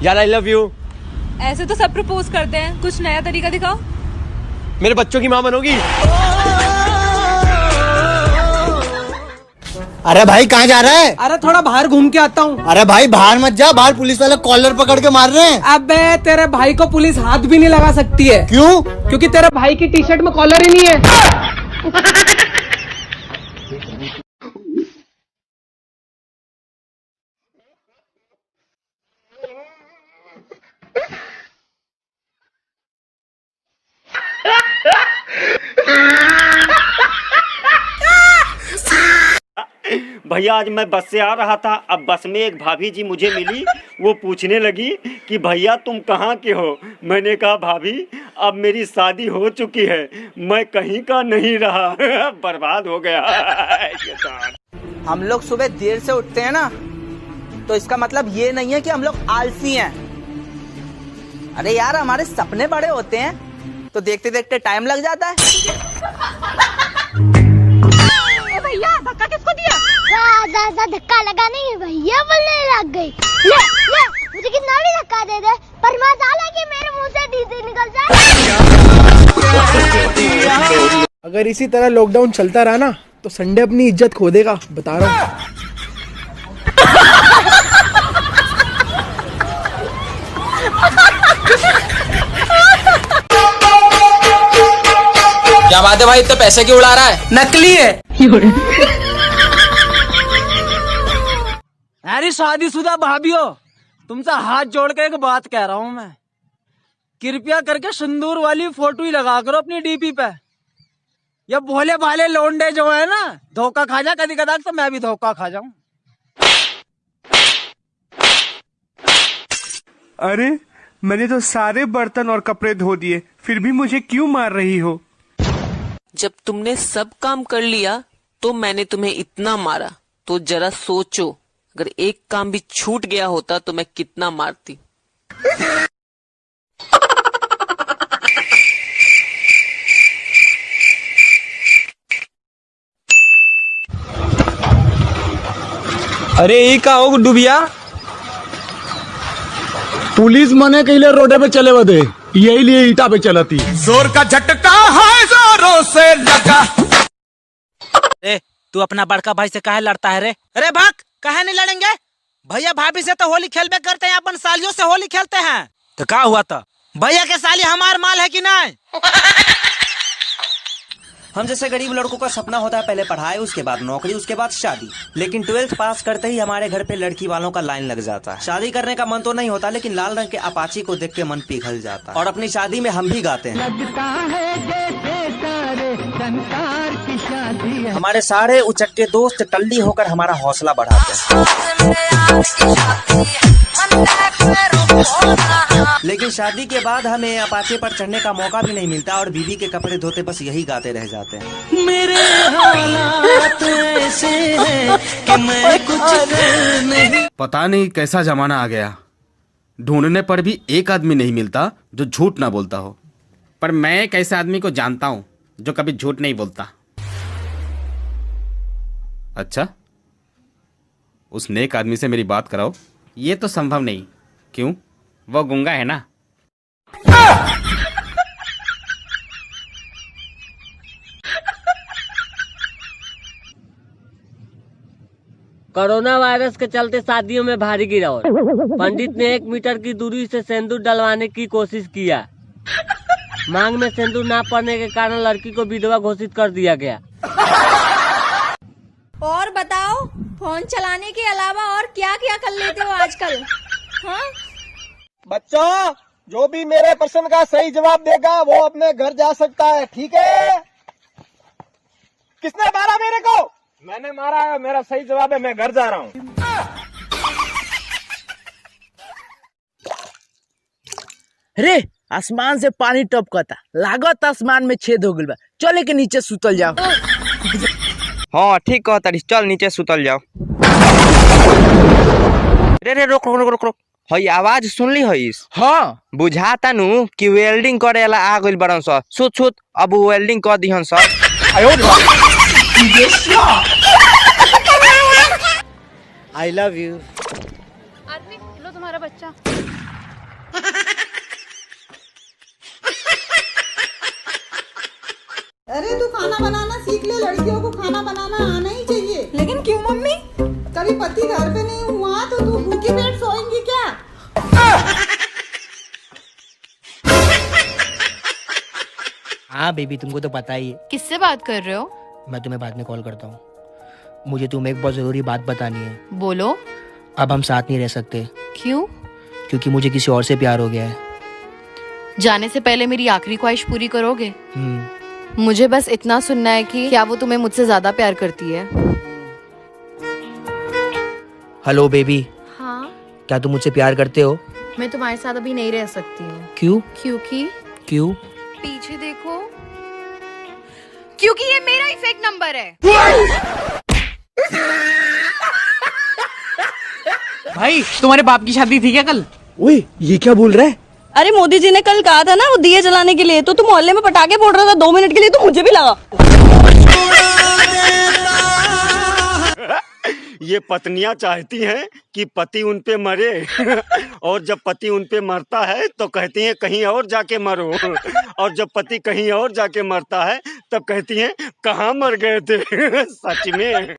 यार I love you. ऐसे तो सब प्रपोज करते हैं, कुछ नया तरीका दिखाओ। मेरे बच्चों की माँ बनोगी। अरे भाई कहाँ जा रहा है? अरे थोड़ा बाहर घूम के आता हूँ। अरे भाई बाहर मत जा, बाहर पुलिस वाले कॉलर पकड़ के मार रहे हैं। अबे तेरे भाई को पुलिस हाथ भी नहीं लगा सकती है। क्यों? क्योंकि तेरे भाई की टी शर्ट में कॉलर ही नहीं है। भैया आज मैं बस से आ रहा था, अब बस में एक भाभी जी मुझे मिली। वो पूछने लगी कि भैया तुम कहाँ के हो। मैंने कहा भाभी अब मेरी शादी हो चुकी है, मैं कहीं का नहीं रहा। बर्बाद हो गया। हम लोग सुबह देर से उठते हैं ना, तो इसका मतलब ये नहीं है कि हम लोग आलसी हैं। अरे यार हमारे सपने बड़े होते हैं तो देखते देखते टाइम लग जाता है। भैया धक्का किसको दिया? ज्यादा धक्का लगा नहीं भैया, बोलने लग गई। ले ले मुझे कितना भी धक्का दे दे, पर मसाला कि मेरे मुंह से टीसी निकल जाए। अगर इसी तरह लॉकडाउन चलता रहा ना तो संडे अपनी इज्जत खो देगा, बता रहा हूँ। क्या बात है भाई, तो पैसे क्यों उड़ा रहा है? नकली है। अरे शादीशुदा भाभीओ, तुमसे हाथ जोड़ के एक बात कह रहा हूँ मैं, कृपया करके सिंदूर वाली फोटो ही लगा करो अपनी डीपी पे। ये भोले भाले लोंडे जो है ना, धोखा खा जा कभी कदार, तो मैं भी धोखा खा जाऊं। अरे मैंने तो सारे बर्तन और कपड़े धो दिए, फिर भी मुझे क्यों मार रही हो? जब तुमने सब काम कर लिया तो मैंने तुम्हें इतना मारा, तो जरा सोचो अगर एक काम भी छूट गया होता तो मैं कितना मारती। अरे ये का हो गुड्डू भैया? पुलिस मने कहले रोडे पे चले बदे, यही लिए ईटा पे चलती। जोर का झटका है जोरों से लगा। तू अपना बड़का भाई से काहे लड़ता है रे? अरे भाग, काहे नहीं लड़ेंगे? भैया भाभी से तो होली खेलबे करते हैं, अपन सालियों से होली खेलते हैं। तो क्या हुआ था? भैया के साली हमार माल है कि नहीं? हम जैसे गरीब लड़कों का सपना होता है पहले पढ़ाई, उसके बाद नौकरी, उसके बाद शादी। लेकिन 12th पास करते ही हमारे घर पे लड़की वालों का लाइन लग जाता है। शादी करने का मन तो नहीं होता, लेकिन लाल रंग के अपाची को देख के मन पिघल जाता है। और अपनी शादी में हम भी गाते हैं, लगता है जैसे सारे संसार की शादी है। हमारे सारे उचक्के दोस्त टल्ली होकर हमारा हौसला बढ़ाते हैं। लेकिन शादी के बाद हमें अपाचे पर चढ़ने का मौका भी नहीं मिलता और बीवी के कपड़े धोते बस यही गाते रह जाते हैं। मेरे हालात ऐसे हैं कि मैं कुछ कर नहीं। पता नहीं कैसा जमाना आ गया, ढूंढने पर भी एक आदमी नहीं मिलता जो झूठ ना बोलता हो। पर मैं एक ऐसे आदमी को जानता हूं जो कभी झूठ नहीं बोलता। अच्छा, उस नेक आदमी से मेरी बात कराओ। ये तो संभव नहीं, क्यों? वो गूंगा है ना। कोरोना वायरस के चलते शादियों में भारी गिरावट। पंडित ने 1 मीटर की दूरी से सिंदूर डलवाने की कोशिश किया। मांग में सिंदूर ना पड़ने के कारण लड़की को विधवा घोषित कर दिया गया। और बताओ, फोन चलाने के अलावा और क्या क्या कर लेते हो आजकल? हाँ? बच्चों, जो भी मेरे प्रश्न का सही जवाब देगा वो अपने घर जा सकता है, ठीक है? किसने मारा मेरे को? मैंने मारा है, मेरा सही जवाब है, मैं घर जा रहा हूँ। रे आसमान से पानी टपकता, लागत आसमान में छेद हो गइल बा। चले के नीचे सुतल जाओ। हाँ ठीक कहता, चल नीचे सुतल जाओ। रे रे रोक रोक रोक रोक, हई आवाज सुनली हईस? हाँ बुझाता नु कि वेल्डिंग करे वाला आ गइल बड़न स। सुत सुत, अब वेल्डिंग कर दिहन स। I love you. आदमी लो हमारा बच्चा। अरे तू खाना बनाना सीख ले, लड़कियों को खाना बनाना आना ही चाहिए। लेकिन क्यों मम्मी? कभी पति घर पे नहीं हुआ तो तू भूखी पेट सोएंगी क्या? हाँ बेबी, तुमको तो पता ही है। किससे बात कर रहे हो? मैं तुम्हें बाद में कॉल करता हूँ। मुझे तुम्हें एक बहुत जरूरी बात बतानी है। बोलो। अब हम साथ नहीं रह सकते। क्यों? क्योंकि मुझे किसी और से प्यार हो गया है। जाने से पहले मेरी आखिरी ख्वाहिश पूरी करोगे? मुझे बस इतना सुनना है कि क्या वो तुम्हें मुझसे ज्यादा प्यार करती है? Hello baby. हाँ। क्या तुम मुझसे प्यार करते हो? मैं तुम्हारे साथ अभी नहीं रह सकती हूँ। क्यों? क्यों? पीछे देखो। क्योंकि ये मेरा ही फेक नंबर है। भाई तुम्हारे बाप की शादी थी क्या कल? ओए ये क्या बोल रहा है? अरे मोदी जी ने कल कहा था ना वो दिए जलाने के लिए, तो तुम मोहल्ले में पटाखे फोड़ रहा था 2 मिनट के लिए, तो मुझे भी लगा। ये पत्नियां चाहती हैं कि पति उन पे मरे और जब पति उन पे मरता है तो कहती हैं कहीं और जाके मरो, और जब पति कहीं और जाके मरता है तब कहती हैं कहाँ मर गए थे। सच में।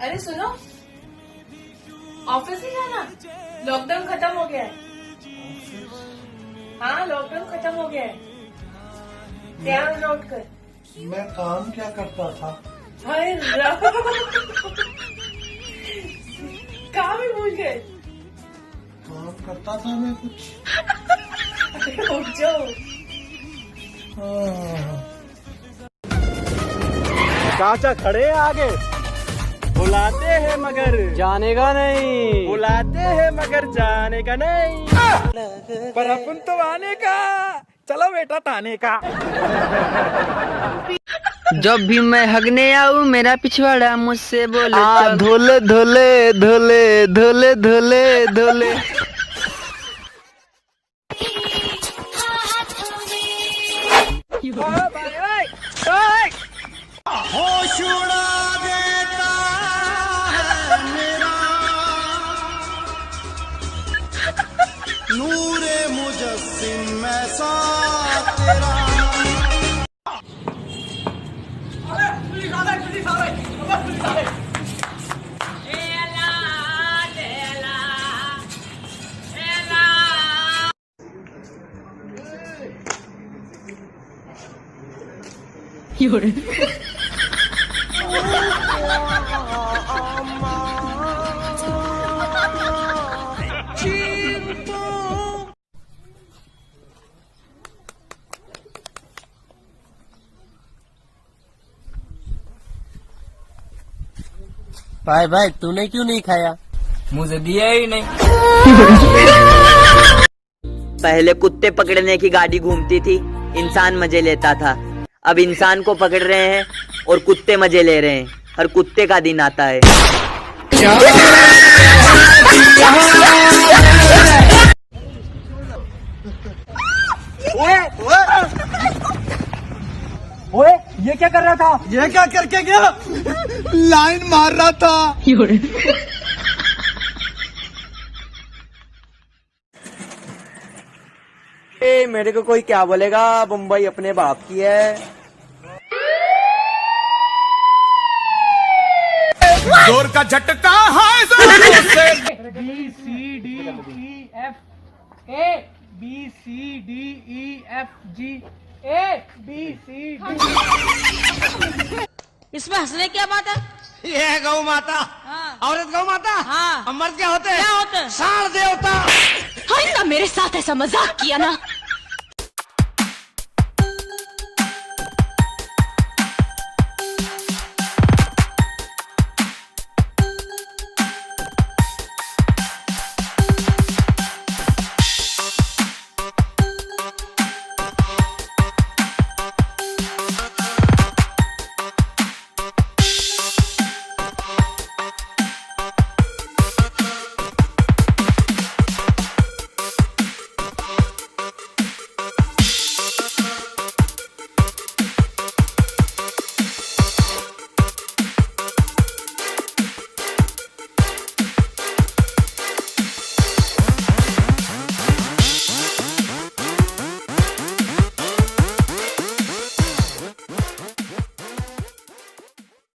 अरे सुनो, ऑफिस नहीं जाना? लॉकडाउन खत्म हो गया है। हाँ लॉकडाउन खत्म हो गया है। ध्यान नोट कर। मैं काम क्या करता था? हाय राम, काम ही भूल गए। काम करता था मैं कुछ। उठ जाओ। चाचा खड़े हैं आगे, बुलाते हैं मगर जाने का नहीं, बुलाते हैं मगर जाने का नहीं, पर अपन तो आने का। चलो बेटा ताने का। जब भी मैं हगने आऊँ मेरा पिछवाड़ा मुझसे बोले धोले धोले धोले धोले धोले धोले। होश उड़ा देता है मेरा नूरे मुजस्सिम ऐसा तेरा। भाई भाई तूने क्यों नहीं खाया? मुझे दिया ही नहीं। पहले कुत्ते पकड़ने की गाड़ी घूमती थी, इंसान मजे लेता था। अब इंसान को पकड़ रहे हैं और कुत्ते मजे ले रहे हैं। हर कुत्ते का दिन आता है। ओए ये क्या कर रहा था? ये क्या करके गया? लाइन मार रहा था। मेरे को कोई क्या बोलेगा, मुंबई अपने बाप की है। जोर का झटका है जोरों से। B C D E F A B C D E F G A B C D। इसमें हंसने क्या बात है? ये है गौ माता। हाँ। औरत गौ माता। हाँ। मर्द क्या होते हैं? क्या होते हैं? साण देवता। हाय ना मेरे साथ ऐसा मजाक किया ना।